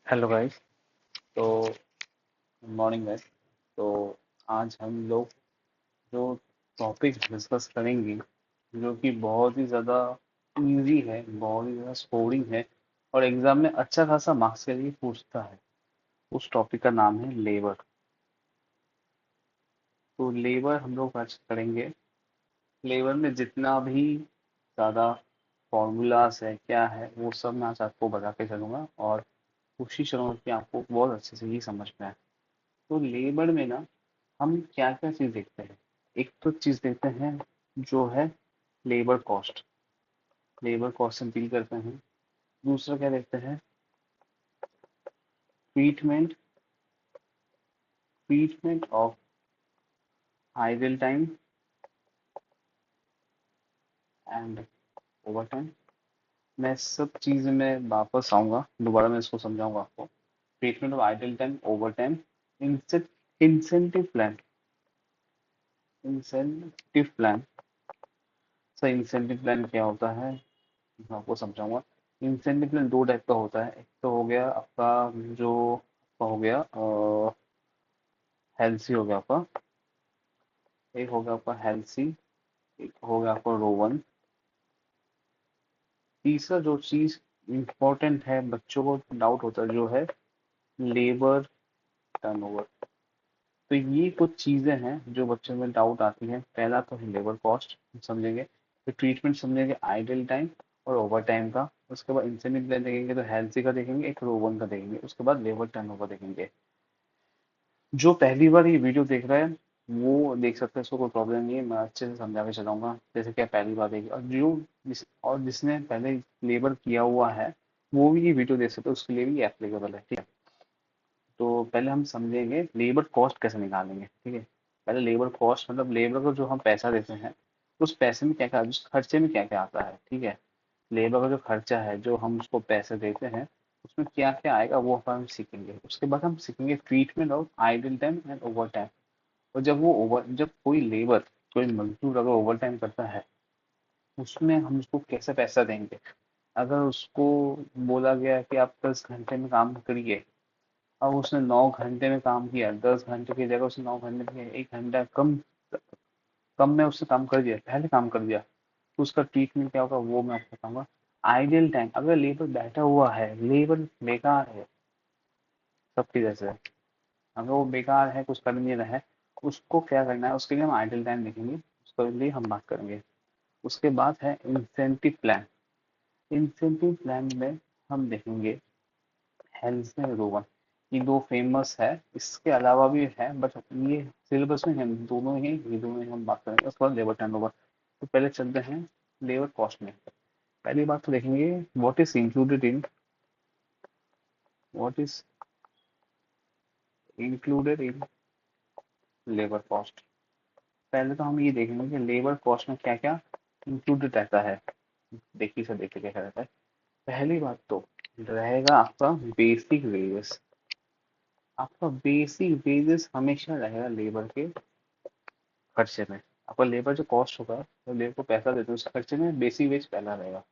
Hello guys. तो morning guys. तो आज हम लोग जो टॉपिक डिस्कस करेंगे, जो कि बहुत ही ज़्यादा इजी है, बहुत ही ज़्यादा स्कोरिंग है और एग्जाम में अच्छा खासा मार्क्स के लिए पूछता है। उस टॉपिक का नाम है लेबर। तो लेबर हम लोग आज करेंगे। लेबर में जितना भी ज़्यादा फॉर्मूलाज है, क्या है, वो सब मैं आज आपको बता के चलूँगा और कोशिश करूँगा कि आपको बहुत अच्छे से ही समझ में आए। तो लेबर में ना हम क्या क्या चीज देखते हैं। एक तो चीज देखते हैं जो है लेबर कॉस्ट। लेबर कॉस्ट से डील करते हैं। दूसरा क्या देखते हैं, treatment treatment of idle time and over time. मैं सब चीज में वापस आऊंगा, दोबारा मैं इसको समझाऊंगा आपको। Treatment of idle time, over time, incentive plan. Incentive plan. Sir incentive plan क्या होता है, मैं आपको समझाऊंगा। इंसेंटिव प्लान दो टाइप का होता है। एक तो हो गया आपका, जो आपका हो गया हेल्सी हो गया आपका। एक हो गया आपका हेल्सी, एक हो गया आपका रोवन। तीसरा जो चीज इंपॉर्टेंट है, बच्चों को डाउट होता है, जो है लेबर टर्नओवर। तो ये कुछ चीजें हैं जो बच्चों में डाउट आती है। पहला तो है लेबर कॉस्ट समझेंगे, फिर ट्रीटमेंट समझेंगे आइडल टाइम और ओवर टाइम का। उसके बाद इंसेंटिव प्लान देखेंगे, तो हेल्सी का देखेंगे, एक रोवन का देखेंगे। उसके बाद लेबर टर्नओवर देखेंगे। जो पहली बार ये वीडियो देख रहा है वो देख सकता है, इसको कोई प्रॉब्लम नहीं है, मैं अच्छे से समझा के चलाऊंगा जैसे कि आप पहली बार देखिए। और जिसने पहले लेबर किया हुआ है वो भी ये वीडियो देख सकते हैं, उसके लिए भी एप्लीकेबल है। ठीक है। तो पहले हम समझेंगे लेबर कॉस्ट कैसे निकालेंगे। ठीक है। पहले लेबर कॉस्ट मतलब लेबर को जो हम पैसा देते हैं, उस पैसे में क्या क्या, उस खर्चे में क्या क्या आता है। ठीक है। लेबर का जो खर्चा है, जो हम उसको पैसे देते हैं, उसमें क्या क्या आएगा वो हम सीखेंगे। उसके बाद हम सीखेंगे treatment of idle time and over time. और जब कोई लेबर, कोई मजदूर अगर ओवर टाइम करता है, उसमें हम उसको कैसे पैसा देंगे। अगर उसको बोला गया कि आप 10 घंटे में काम करिए, अब उसने 9 घंटे में काम किया, 10 घंटे की जगह उसने 9 घंटे में किया, 1 घंटा कम कम में उसने काम कर दिया, पहले काम कर दिया, तो उसका ट्रीटमेंट क्या होगा वो मैं आपको बताऊंगा। आइडियल टाइम, अगर लेबर बैठा हुआ है, लेबर बेकार है सबकी जैसे, अगर वो बेकार है, कुछ कर नहीं रहा है, उसको क्या करना है, उसके लिए हम आइडियल टाइम देखेंगे, उसके लिए हम बात करेंगे। उसके बाद है इंसेंटिव प्लान। इंसेंटिव प्लान में हम देखेंगे हेल्थ में रोवन। ये दो फेमस है, इसके अलावा भी है बट ये सिलेबस में हम दोनों ही, ये दोनों ही हम बात करेंगे। उसके बाद लेबर टर्नओवर। तो पहले चलते हैं लेबर कॉस्ट में। पहली बात तो देखेंगे what is included in labour cost. पहले तो हम ये देखेंगे कि लेबर कॉस्ट में क्या क्या इंक्लूडेड रहता है। देखिए सर, देखिए क्या रहता है। पहली बात तो रहेगा आपका बेसिक वेजेस। आपका बेसिक वेजेस हमेशा रहेगा लेबर के खर्चे में। आपका लेबर जो कॉस्ट होगा, तो लेबर को पैसा देते हैं, उस खर्चे में बेसिक वेज पहला रहेगा।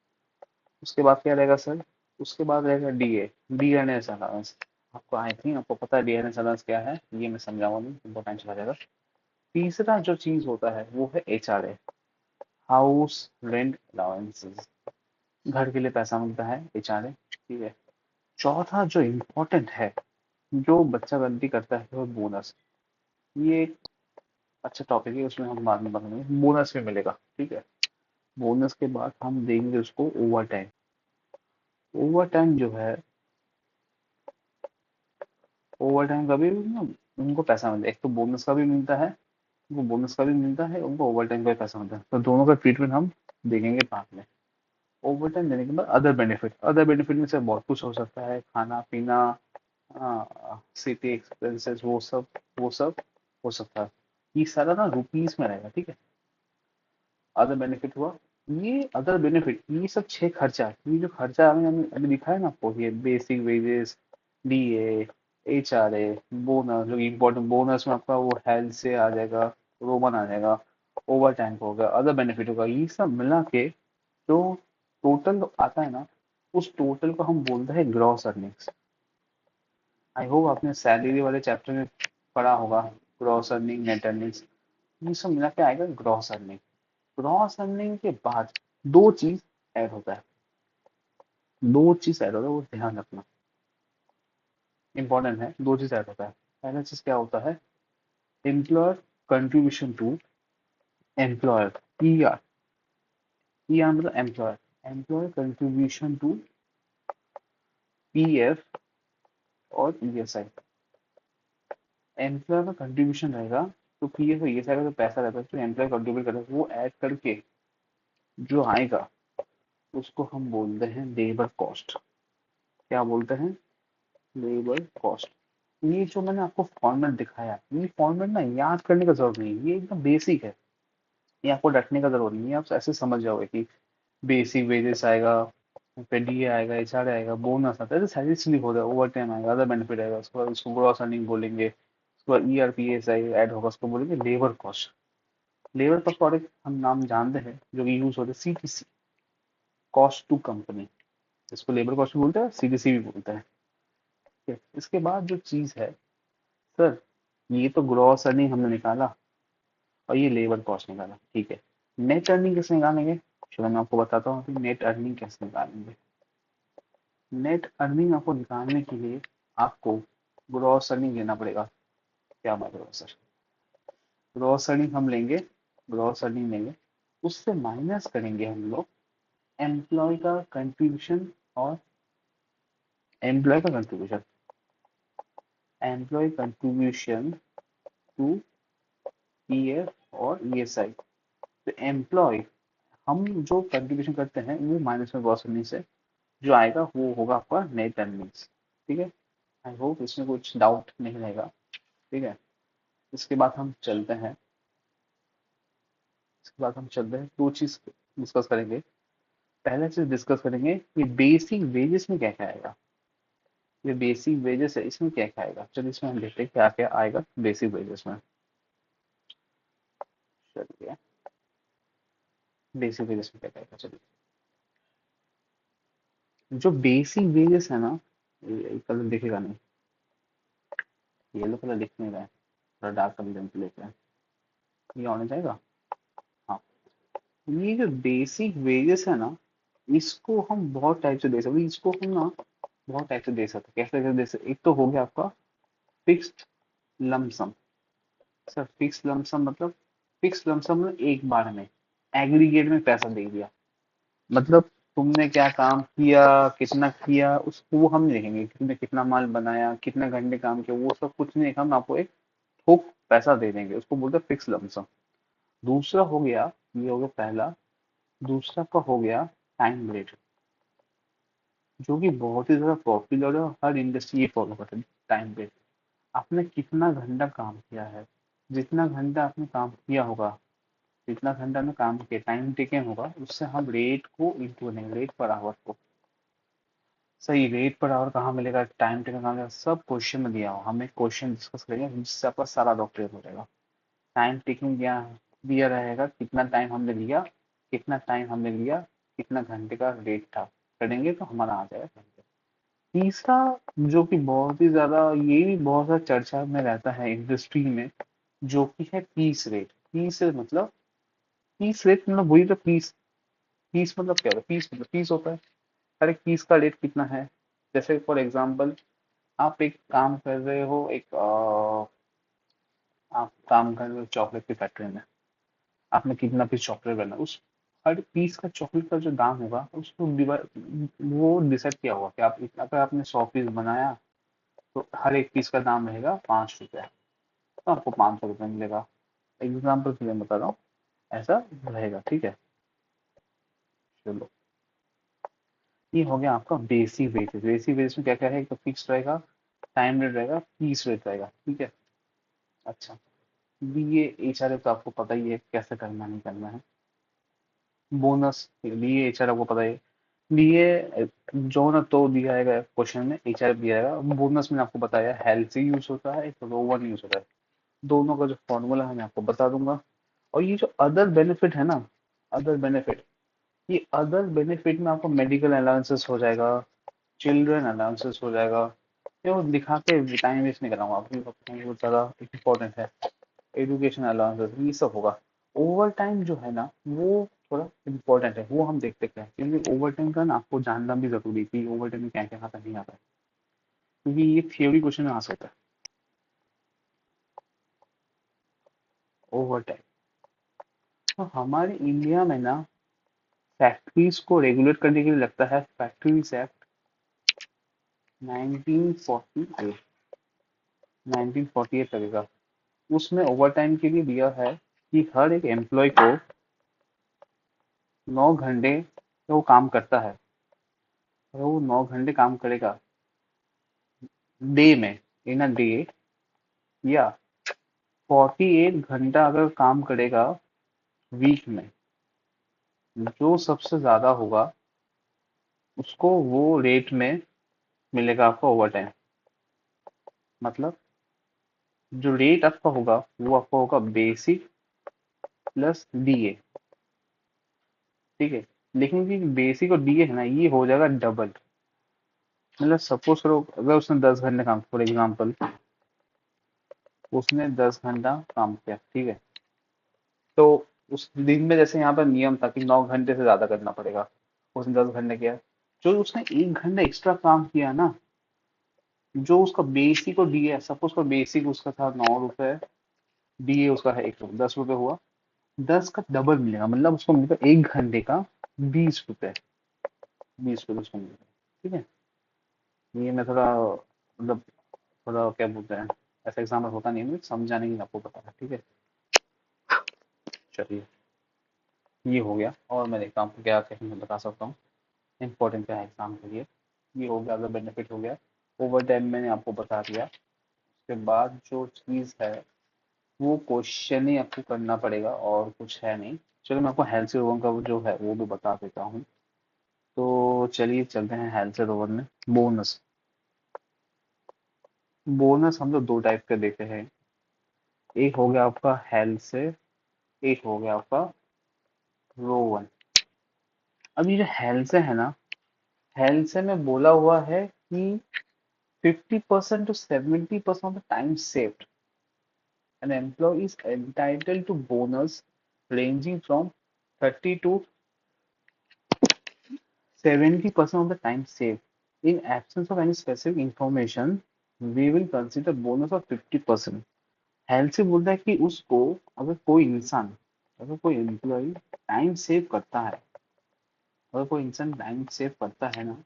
उसके बाद क्या रहेगा सर, उसके बाद रहेगा डीए, डीएनएस अलाउंस। आपको आई थिंक आपको पता है डीएनएस अलाउंस क्या है, ये मैं समझाऊंगा नहीं, बहुत टाइम चला जाएगा। तीसरा जो चीज होता है वो है एचआरए, हाउस रेंट अलाउंसेस। घर के लिए पैसा मिलता है, एचआरए। ठीक है। चौथा जो इम्पोर्टेंट है, जो बच्चा गलती करता है, वो बोनस। ये एक अच्छा टॉपिक है, उसमें हम बाद में बात करेंगे। बोनस भी मिलेगा। ठीक है। बोनस के बाद हम देंगे उसको ओवर टाइम। ओवर टाइम जो है, ओवर टाइम का भी ना उनको पैसा मिलता है। एक तो बोनस का भी मिलता है, उनको बोनस का भी मिलता है, उनको ओवर टाइम का भी पैसा मिलता है। तो दोनों का ट्रीटमेंट हम देखेंगे बाद में। ओवर टाइम देने के बाद अदर बेनिफिट में से बहुत कुछ हो सकता है, खाना पीना, सिटी एक्सपेंसेस, वो सब हो सकता है। ये सारा ना रुपीज में रहेगा। ठीक है। अदर बेनिफिट हुआ, ये अदर बेनिफिट, ये सब 6 खर्चा, ये जो खर्चा हमें हमें अभी दिखा है ना आपको, ये basic wages, DA, HRA, bonus, जो इम्पोर्टेंट बोनस में आपका वो हेल्थ से आ जाएगा, रोमन आ जाएगा, ओवर टाइम होगा, अदर बेनिफिट होगा, ये सब मिला के जो टोटल आता है ना, उस टोटल को हम बोलते हैं ग्रॉस अर्निंग्स। आई होप आपने सैलरी वाले चैप्टर में पढ़ा होगा, ग्रॉस अर्निंग, नेट अर्निंग्स, ये सब मिला के आएगा ग्रॉस अर्निंग। ग्रॉस अर्निंग के बाद दो चीज ऐड होता है, दो चीज ऐड होता है, वो ध्यान रखना, इंपॉर्टेंट है। दो चीज ऐड होता है। पहला चीज क्या होता है, employer contribution to employer, PR, PR मतलब employer, employer contribution to PF और ईएसआई। एम्प्लॉयर का कंट्रीब्यूशन रहेगा तो पीएफ और ईएसआई का जो पैसा रहता है जो एम्प्लॉयर कंट्रीब्यूट करता है वो ऐड करके जो आएगा उसको हम बोलते हैं लेबर कॉस्ट। क्या बोलते हैं, लेबर कॉस्ट। ये जो मैंने आपको फॉर्मेट दिखाया, ये फॉर्मेट ना याद करने का जरूरत नहीं है, ये एकदम बेसिक है, ये आपको रटने का जरूरत नहीं है, आप ऐसे समझ जाओगे कि बेसिक वेजेस आएगा, फिर डीए आएगा, एचआर आएगा, बोनस आता है, तो सारी स्लिप होता है, ओवर टाइम आएगा, अदर बेनिफिट आएगा, उसके बाद उसको ग्रॉस अर्निंग बोलेंगे, उसके बाद ईआरपीएस ऐड होगा, उसको बोलेंगे लेबर कॉस्ट। लेबर कॉस्ट का और एक हम नाम जानते हैं जो कि यूज होता है, सीटीसी, कॉस्ट टू कंपनी, इसको लेबर कॉस्ट भी बोलते हैं, सीटीसी भी बोलते हैं। ठीक है? इसके बाद जो चीज है, सर ये तो ग्रॉस अर्निंग हमने निकाला और ये लेबर कॉस्ट निकाला, ठीक है, नेट अर्निंग कैसे निकालेंगे, चलो मैं आपको बताता हूँ कि नेट अर्निंग कैसे निकालेंगे। नेट अर्निंग आपको निकालने के लिए आपको ग्रॉस अर्निंग लेना पड़ेगा। क्या बात है सर, ग्रॉस अर्निंग हम लेंगे, ग्रॉस अर्निंग लेंगे, उससे माइनस करेंगे हम लोग एम्प्लॉय का कंट्रीब्यूशन और एम्प्लॉय का contribution, employ contribution to PF और ईएसआई। तो एम्प्लॉय हम जो कंट्रीब्यूशन करते हैं वो माइनस में ग्रॉस अर्निंग से जो आएगा वो होगा आपका नेट अर्निंग्स। ठीक है, आई होप इसमें कुछ डाउट नहीं रहेगा। ठीक है, इसके बाद हम चलते हैं, इसके बाद हम चलते हैं दो चीज डिस्कस करेंगे। पहला चीज डिस्कस करेंगे कि बेसिक वेजेस में क्या क्या आएगा। ये बेसिक वेजेस है, इसमें क्या क्या आएगा, चलिए इसमें हम देखते हैं क्या क्या आएगा बेसिक वेजेस में। चलिए बेसिक वेजेस में क्या क्या आएगा, चलिए जो बेसिक वेजेस है ना, ये कलर दिखेगा नहीं, येलो कलर दिख नहीं रहा है, थोड़ा डार्क कलर लेते हैं, ये ऑरेंज आएगा। हाँ, ये जो बेसिक वेजेस है ना, इसको हम बहुत टाइप से दे सकते हैं, इसको हम ना बहुत टाइप से दे सकते हैं। कैसे कैसे दे सकते, एक तो हो गया आपका fixed lump sum. Sir fix lump sum मतलब, फिक्स लमसम में एक बार में एग्रीगेट में पैसा दे दिया, मतलब तुमने क्या काम किया, कितना किया, उसको वो हम नहीं देखेंगे, तुमने कितना माल बनाया, कितने घंटे काम किया, वो सब कुछ नहीं, हम आपको एक थोक पैसा दे देंगे, उसको बोलते हैं फिक्स लमसम। दूसरा हो गया, ये हो गया पहला। दूसरा का हो गया टाइम रेट, जो कि बहुत ही ज्यादा पॉपुलर है और हर इंडस्ट्री ये फॉलो करते हैं। टाइम रेट, आपने कितना घंटा काम किया है, जितना घंटा आपने काम किया होगा, जितना घंटा में काम किया, टाइम टेकन होगा, उससे हम रेट को इंटू करेंगे, रेट पर आवर को। सही, रेट पर आवर कहाँ मिलेगा, टाइम टेकन कहाँ मिलेगा, सब क्वेश्चन में दिया हो, हम एक क्वेश्चन डिस्कस करेंगे जिससे आपका सारा डाउट क्लियर हो जाएगा। टाइम टेकिंग दिया दिया रहेगा, कितना टाइम हमने लिया, कितना टाइम हमने लिया, कितना घंटे का रेट था, करेंगे तो हमारा आ जाएगा। तीसरा, जो कि बहुत ही ज्यादा, ये भी बहुत ज्यादा चर्चा में रहता है इंडस्ट्री में, जो कि है पीस रेट। पीस रेट मतलब, पीस रेट मतलब वही तो पीस, पीस मतलब क्या होता है, पीस मतलब पीस होता है, हर एक पीस का रेट कितना है। जैसे फॉर एग्जांपल, आप एक काम कर रहे हो, एक आप काम कर रहे हो चॉकलेट की फैक्ट्री में, आपने कितना पीस चॉकलेट करना, उस हर पीस का चॉकलेट का जो दाम होगा उसको वो डिसाइड किया होगा कि आप अगर आपने 100 पीस बनाया तो हर एक पीस का दाम रहेगा 5 रुपया, तो आपको 500 रुपया मिलेगा। एग्जाम्पल के लिए बता रहा हूँ, ऐसा रहेगा। ठीक है, चलो ये हो गया आपका बेसिक बेसिस। बेसिक बेसिस में क्या क्या है, एक तो फिक्स रहेगा, टाइम रेट रहेगा, पीस रेट रहेगा। ठीक है, अच्छा, बीए एचआर तो आपको पता ही है कैसे करना नहीं करना है। बोनस, बीए एचआर आपको पता है, बीए जो ना तो दिया आएगा क्वेश्चन में, एचआर दिया आएगा। बोनस में आपको बताया हेल्थ से यूज होता है, एक रोवन यूज होता है, दोनों का जो फॉर्मूला है मैं आपको बता दूंगा। और ये जो अदर बेनिफिट है ना, अदर बेनिफिट, ये अदर बेनिफिट में आपको मेडिकल अलाउंसेस हो जाएगा, चिल्ड्रन अलाउंसेस हो जाएगा, ये वो दिखा के टाइम वेस्ट नहीं कराऊंगा आपकी, बहुत ज़्यादा इम्पोर्टेंट है। एजुकेशन अलाउंसेस ये सब होगा। ओवर टाइम जो है ना वो थोड़ा इम्पोर्टेंट है, वो हम देखते क्या है, क्योंकि ओवर टाइम का ना आपको जानना भी जरूरी है कि ओवर टाइम में क्या क्या आता है नहीं आता है, क्योंकि ये थ्योरी क्वेश्चन में आ सकता है। ओवर टाइम तो हमारे इंडिया में ना फैक्ट्रीज को रेगुलेट करने के लिए लगता है फैक्ट्रीज एक्ट 1948, 1948 लगेगा। उसमें ओवर टाइम के लिए दिया है कि हर एक एम्प्लॉय को 9 घंटे वो काम करता है, अगर वो 9 घंटे काम करेगा डे में, इन अ डे, या 48 घंटा अगर काम करेगा वीक में, जो सबसे ज्यादा होगा उसको वो रेट में मिलेगा आपको ओवर टाइम। मतलब जो रेट आपका होगा वो आपका होगा बेसिक प्लस डीए, ठीक है। लेकिन जो बेसिक और डीए है ना ये हो जाएगा डबल। मतलब सपोज करो अगर उसने 10 घंटे काम, फॉर एग्जाम्पल उसने 10 घंटा काम किया, ठीक है, तो उस दिन में जैसे यहाँ पर नियम था कि 9 घंटे से ज्यादा करना पड़ेगा, उसने 10 घंटे किया, जो उसने 1 घंटा एक्स्ट्रा काम किया ना, जो उसका बेसिक और डीए, सपोज का बेसिक उसका था 9 रुपए, डीए उसका है 1 रुपये, 10 रुपये हुआ, 10 का डबल मिलेगा, मतलब उसको मिलेगा 1 घंटे का 20 रुपए, 20 रुपए उसको मिलेगा, ठीक है। ये मैं थोड़ा मतलब थोड़ा क्या बोलते हैं, ऐसा एग्जाम्पल होता नहीं है, मुझे समझाने की आपको पता है, ठीक है। चलिए ये हो गया, और मैं देखता हूँ क्या क्या मैं बता सकता हूँ इम्पोर्टेंट क्या है एग्जाम के लिए। ये हो गया, अगर बेनिफिट हो गया। ओवर टाइम मैंने आपको बता दिया। उसके बाद जो चीज़ है वो क्वेश्चन ही आपको करना पड़ेगा और कुछ है नहीं। चलो मैं आपको हेल्थ से रोगन का जो है वो भी बता देता हूँ। तो चलिए चलते हैं हेल्थ से रोगन में। बोनस, बोनस हम लोग दो टाइप के देते हैं। एक हो गया आपका हेल्थ से, एक हो गया आपका रोवन। अब ये जो हेल्थ से है ना, हेल्थ से में बोला हुआ है कि 50% to 70% of the time saved, an employee is entitled to bonus ranging from 30 to 70% of the time saved. In absence of any specific information, we will consider bonus of 50%. Health से बोलता है कि उसको अगर कोई इंसान, अगर कोई एम्प्लॉय टाइम सेव करता है, अगर कोई इंसान टाइम सेव करता है ना,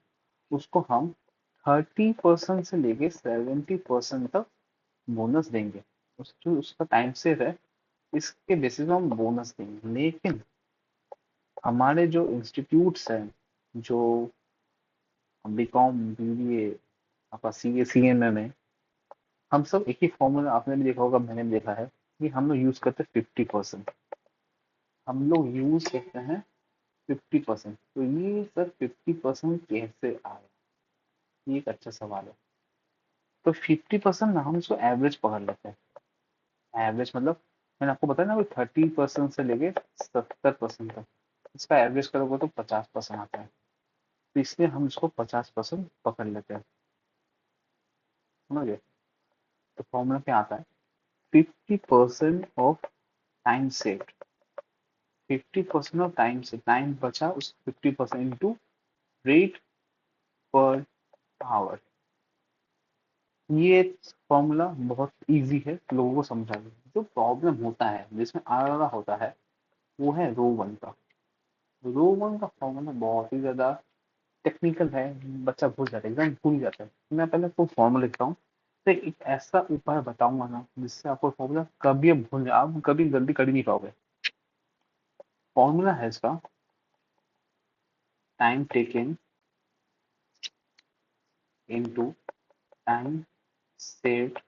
उसको हम 30% से लेके 70% तक बोनस देंगे। जो उसका टाइम सेव है इसके बेसिस में हम बोनस देंगे। लेकिन हमारे जो इंस्टीट्यूट्स हैं, जो बीकॉम, बीबीए, आपका सीए, सीएमए में, हम सब एक ही फॉर्मूला, आपने भी देखा होगा मैंने भी देखा है कि हम लोग यूज करते हैं 50%। हम लोग यूज करते हैं 50%। तो ये सर 50% कैसे आया, ये एक अच्छा सवाल है। तो 50% ना हम इसको एवरेज पकड़ लेते हैं। एवरेज मतलब मैंने आपको बताया ना, 30% से लेके 70% तक, इसका एवरेज करोगे तो 50% आता है। तो इसलिए हम इसको 50% पकड़ लेते हैं, समझ गए। तो फॉर्मूला क्या आता है, 50% of time saved, 50% of time से टाइम बचा उस 50% इंटू रेट पर आवर। ये फॉर्मूला बहुत इजी है लोगों को समझाने। जो प्रॉब्लम होता है जिसमें आ रहा होता है वो है रो वन का। रो वन का फॉर्मूला बहुत ही ज्यादा टेक्निकल है, बच्चा भूल जाता है, एकदम भूल जाता है। मैं पहले आपको फॉर्मूला लिखता हूँ, तो एक ऐसा उपाय बताऊंगा ना जिससे आपको फॉर्मूला कभी आप भूल जाए, आप कभी गलती कर ही नहीं पाओगे। फॉर्मूला है इसका, time taken into time saved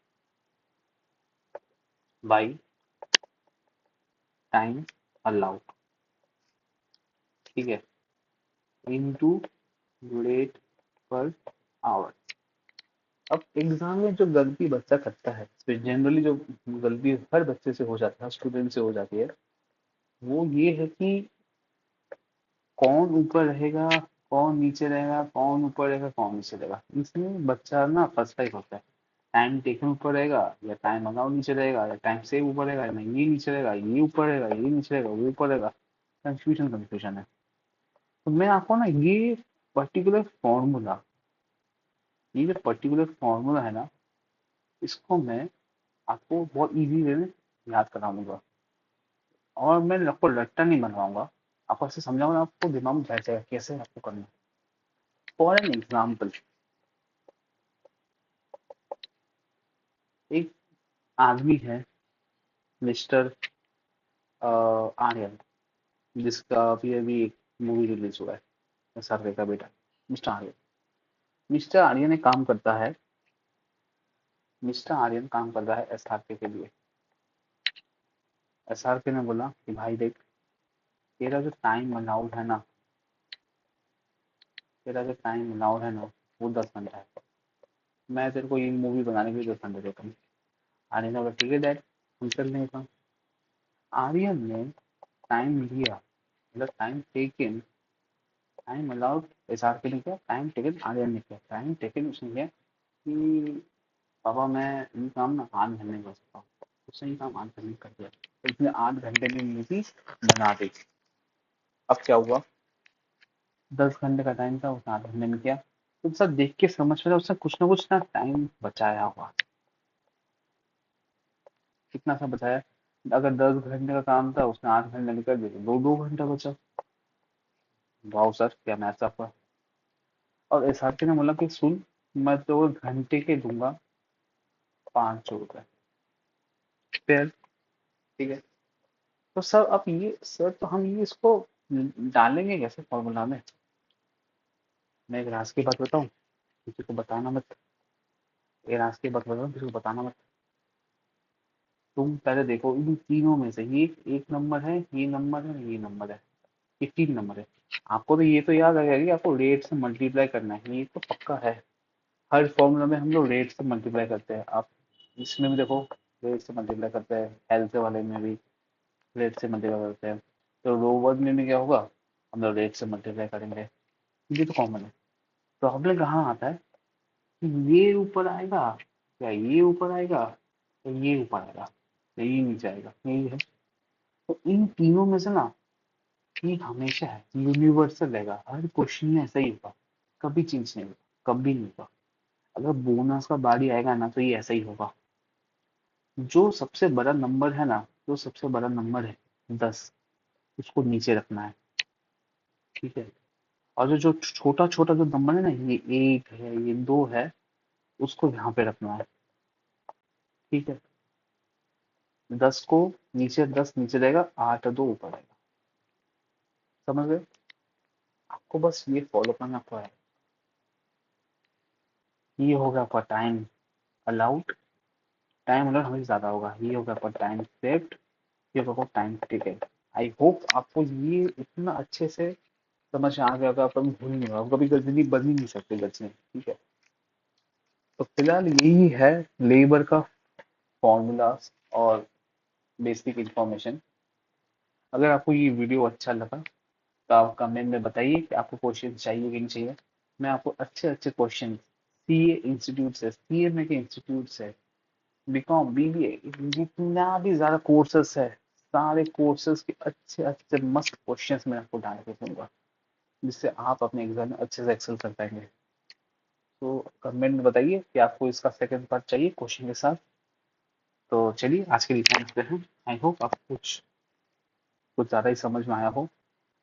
by time allowed, ठीक है, इनटू रेट पर आवर। अब एग्जाम में जो गलती बच्चा करता है, जनरली जो गलती हर बच्चे से हो जाता है, स्टूडेंट से हो जाती है, वो ये है कि कौन ऊपर रहेगा, कौन नीचे रहेगा, कौन ऊपर रहेगा, कौन नीचे रहेगा, इसमें बच्चा ना फंसता ही होता है। टाइम टेकन ऊपर रहेगा या टाइम अलाउ नीचे रहेगा, या टाइम सेव ऊपर रहेगा, या ये नीचे रहेगा, ये ऊपर रहेगा, ये नीचे रहेगा, वो ऊपर रहेगा। कंफ्यूजन कंफ्यूजन है। तो मैं आपको ना पर्टिकुलर फॉर्मूला ये जो पर्टिकुलर फॉर्मूला है ना, इसको मैं आपको बहुत इजी वे में याद कराऊंगा, और मैं आपको रट्टा नहीं बनवाऊंगा। आपको ऐसे समझाऊंगा, आपको दिमाग में बैठ जाएगा कैसे आपको करना। फॉर एन एग्जाम्पल, एक आदमी है, मिस्टर आर्यन, जिसका अभी अभी एक मूवी रिलीज हुआ है, सर्वे का बेटा, मिस्टर आर्यन। मिस्टर आर्यन एक काम करता है, मिस्टर आर्यन काम करता है एसआरके के लिए। एसआरके ने बोला कि भाई देख, तेरा जो टाइम अलाउड है ना, तेरा जो टाइम अलाउड है ना, वो 10 घंटा है। मैं तेरे को ये मूवी बनाने के लिए 10 घंटे देता हूँ। आर्यन ने बोला ठीक है डैड, हम कर लेंगे काम। आर्यन ने टाइम लिया, मतलब time taken, time allowed SRK ने किया, टाइम टेकन आर्यन ने किया। टाइम टेकन उसने किया कि पापा मैं ये काम ना 8 घंटे में कर सकता हूँ। उसने ये काम 8 घंटे में कर दिया, तो उसने 8 घंटे में मूवी बना दी। अब क्या हुआ, 10 घंटे का टाइम था, उसने 8 घंटे में किया। तो सब देख के समझ में उसने कुछ ना टाइम बचाया हुआ। कितना सा बचाया, अगर 10 घंटे का काम था, उसने 8 घंटे में कर दिया, तो 2 घंटा बचा। वाह सर, क्या मैथ्स आपका। और एसआरके ने बोला कि सुन, मैं तो घंटे के दूंगा 500 रुपए। फिर ठीक है। तो सर अब ये सर, तो हम ये इसको डालेंगे कैसे फॉर्मूला में। मैं एक राज की बात बताऊं, किसी को बताना मत। ये राज की बात बताऊं, किसी को बताना मत। तुम पहले देखो, इन तीनों में से ये एक नंबर है, ये नंबर है, ये नंबर है, ये 3 नंबर है। आपको तो ये तो याद आ गया कि आपको रेट से मल्टीप्लाई करना है, ये तो पक्का है। हर फॉर्मूला में हम लोग रेट से मल्टीप्लाई करते हैं। आप इसमें भी देखो, रेट से मल्टीप्लाई करते हैं, हेल्थ वाले में भी रेट से मल्टीप्लाई करते हैं। तो रो वर्ड में भी क्या होगा, हम लोग रेट से मल्टीप्लाई करेंगे। ये तो कॉमन है। प्रॉब्लम कहाँ आता है कि ये ऊपर आएगा या ये ऊपर आएगा, या ये ऊपर आएगा, या ये नीचे आएगा, यही है। तो इन तीनों में से ना, ये हमेशा है, यूनिवर्सल रहेगा, हर क्वेश्चन में ऐसा ही होगा। कभी चेंज नहीं होगा, कभी नहीं होगा। अगर बोनस का बारी आएगा ना, तो ये ऐसा ही होगा। जो सबसे बड़ा नंबर है ना, जो सबसे बड़ा नंबर है 10, उसको नीचे रखना है। ठीक है। और जो जो छोटा छोटा जो नंबर है ना, ये 1 है, ये 2 है, उसको यहाँ पे रखना है। ठीक है। 10 को नीचे, 10 नीचे रहेगा, 8 2 ऊपर आएगा। समझ गए। आपको बस ये फॉलो करना पड़ा है। ये होगा आपका टाइम अलाउड। टाइम अलाउड हमेशा ज्यादा होगा। ये होगा आपका टाइम सेव्ड। ये होगा टाइम टेकन। आई होप आपको ये इतना अच्छे से समझ में आ गया होगा, कभी भूल नहीं होगा, कभी गलती बन ही नहीं सकते बच्चे। ठीक है। तो फिलहाल यही है लेबर का फॉर्मूला और बेसिक इंफॉर्मेशन। अगर आपको ये वीडियो अच्छा लगा, तो आप कमेंट में बताइए कि आपको क्वेश्चन चाहिए कि नहीं चाहिए। मैं आपको अच्छे अच्छे क्वेश्चन सीए इंस्टीट्यूट से, सीएमए के इंस्टीट्यूट से, बीकॉम बीबीए, जितना भी ज्यादा कोर्सेस है, सारे कोर्सेस के अच्छे अच्छे मस्त क्वेश्चंस मैं आपको डाल के दूंगा, जिससे आप अपने एग्जाम में अच्छे से एक्सेल कर पाएंगे। तो कमेंट में बताइए कि आपको इसका सेकंड पार्ट चाहिए क्वेश्चन के साथ। तो चलिए आज के लिए इतना रखते हैं। आई होप आपको कुछ कुछ ज़्यादा ही समझ में आया हो।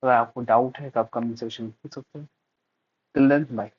अगर आपको डाउट है तो आप कमेंट सेक्शन में पूछ सकते हैं। Till then bye.